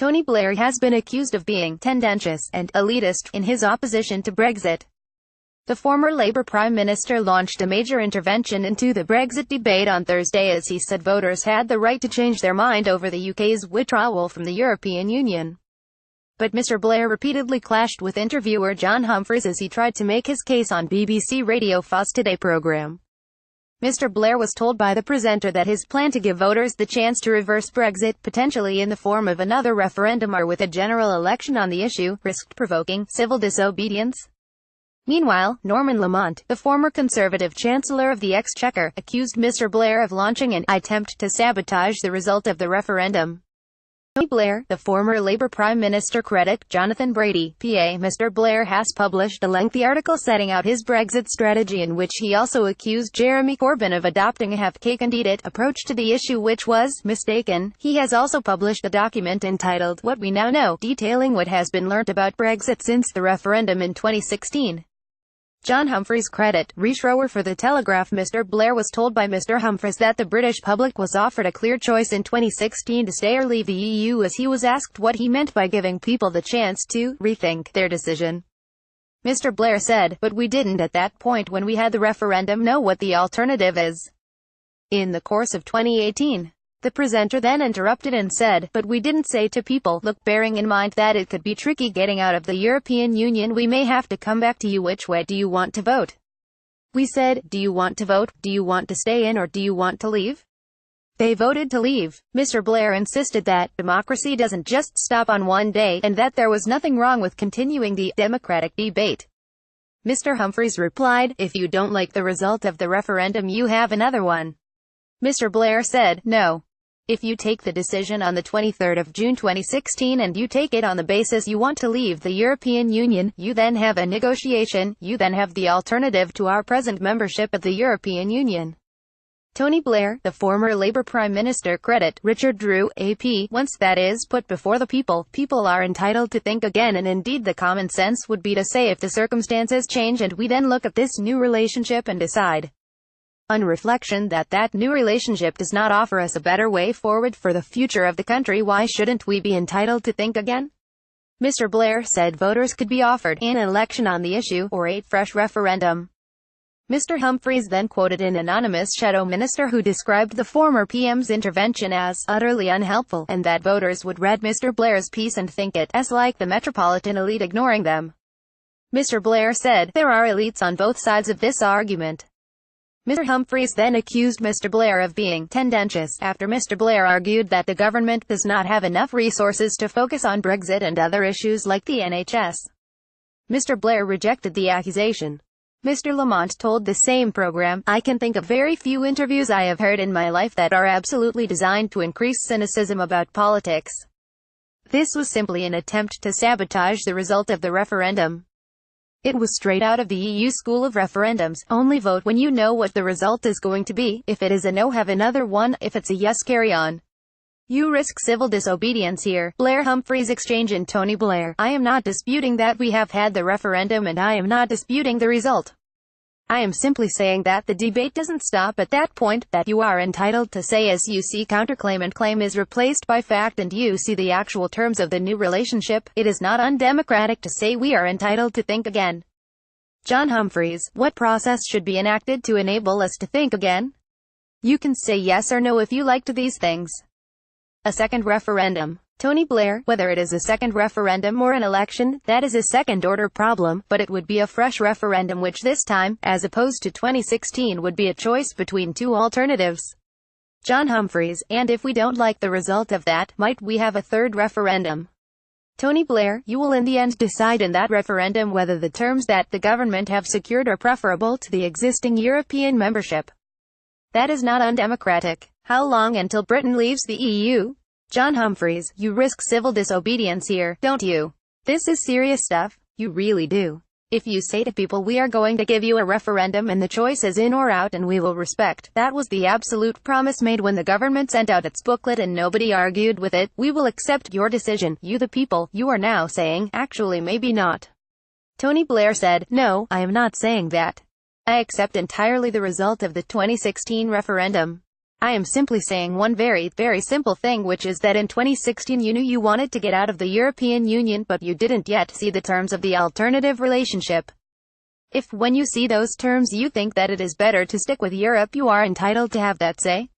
Tony Blair has been accused of being tendentious and elitist in his opposition to Brexit. The former Labour Prime Minister launched a major intervention into the Brexit debate on Thursday as he said voters had the right to change their mind over the UK's withdrawal from the European Union. But Mr Blair repeatedly clashed with interviewer John Humphrys as he tried to make his case on BBC Radio 4's Today programme. Mr Blair was told by the presenter that his plan to give voters the chance to reverse Brexit, potentially in the form of another referendum or with a general election on the issue, risked provoking civil disobedience. Meanwhile, Norman Lamont, the former Conservative Chancellor of the Exchequer, accused Mr Blair of launching an attempt to sabotage the result of the referendum. Tony Blair, the former Labour Prime Minister, credit Jonathan Brady, PA. Mr Blair has published a lengthy article setting out his Brexit strategy in which he also accused Jeremy Corbyn of adopting a have-cake-and-eat-it approach to the issue which was mistaken. He has also published a document entitled What We Now Know, detailing what has been learnt about Brexit since the referendum in 2016. John Humphrys credit Reshrower for The Telegraph. Mr Blair was told by Mr Humphrys that the British public was offered a clear choice in 2016 to stay or leave the EU as he was asked what he meant by giving people the chance to rethink their decision. Mr Blair said, "But we didn't at that point when we had the referendum know what the alternative is." In the course of 2018. The presenter then interrupted and said, "But we didn't say to people, look, bearing in mind that it could be tricky getting out of the European Union, we may have to come back to you, which way do you want to vote?" We said, "Do you want to vote? Do you want to stay in or do you want to leave?" They voted to leave. Mr Blair insisted that democracy doesn't just stop on one day, and that there was nothing wrong with continuing the democratic debate. Mr Humphrys replied, "If you don't like the result of the referendum, you have another one." Mr Blair said, "No. If you take the decision on the 23rd of June 2016 and you take it on the basis you want to leave the European Union, you then have a negotiation, you then have the alternative to our present membership of the European Union." Tony Blair, the former Labour Prime Minister, credit Richard Drew, AP. Once that is put before the people, people are entitled to think again, and indeed the common sense would be to say if the circumstances change and we then look at this new relationship and decide on reflection that that new relationship does not offer us a better way forward for the future of the country, why shouldn't we be entitled to think again? Mr Blair said voters could be offered an election on the issue, or a fresh referendum. Mr Humphrys then quoted an anonymous shadow minister who described the former PM's intervention as utterly unhelpful, and that voters would read Mr Blair's piece and think it as like the metropolitan elite ignoring them. Mr Blair said, "There are elites on both sides of this argument." Mr Humphrys then accused Mr Blair of being tendentious, after Mr Blair argued that the government does not have enough resources to focus on Brexit and other issues like the NHS. Mr Blair rejected the accusation. Mr Lamont told the same programme, "I can think of very few interviews I have heard in my life that are absolutely designed to increase cynicism about politics. This was simply an attempt to sabotage the result of the referendum. It was straight out of the EU school of referendums. Only vote when you know what the result is going to be. If it is a no, have another one. If it's a yes, carry on. You risk civil disobedience here." Blair Humphrys exchange. In Tony Blair, "I am not disputing that we have had the referendum and I am not disputing the result. I am simply saying that the debate doesn't stop at that point, that you are entitled to say as you see counterclaim and claim is replaced by fact and you see the actual terms of the new relationship. It is not undemocratic to say we are entitled to think again." John Humphrys, "What process should be enacted to enable us to think again? You can say yes or no if you like to these things. A second referendum." Tony Blair, "Whether it is a second referendum or an election, that is a second-order problem, but it would be a fresh referendum which this time, as opposed to 2016, would be a choice between two alternatives." John Humphrys, "And if we don't like the result of that, might we have a third referendum?" Tony Blair, "You will in the end decide in that referendum whether the terms that the government have secured are preferable to the existing European membership. That is not undemocratic. How long until Britain leaves the EU?" John Humphrys, "You risk civil disobedience here, don't you? This is serious stuff. You really do. If you say to people we are going to give you a referendum and the choice is in or out and we will respect, that was the absolute promise made when the government sent out its booklet and nobody argued with it, we will accept your decision, you the people, you are now saying, actually maybe not." Tony Blair said, "No, I am not saying that. I accept entirely the result of the 2016 referendum. I am simply saying one very, very simple thing, which is that in 2016 you knew you wanted to get out of the European Union, but you didn't yet see the terms of the alternative relationship. If, when you see those terms, you think that it is better to stick with Europe, you are entitled to have that say.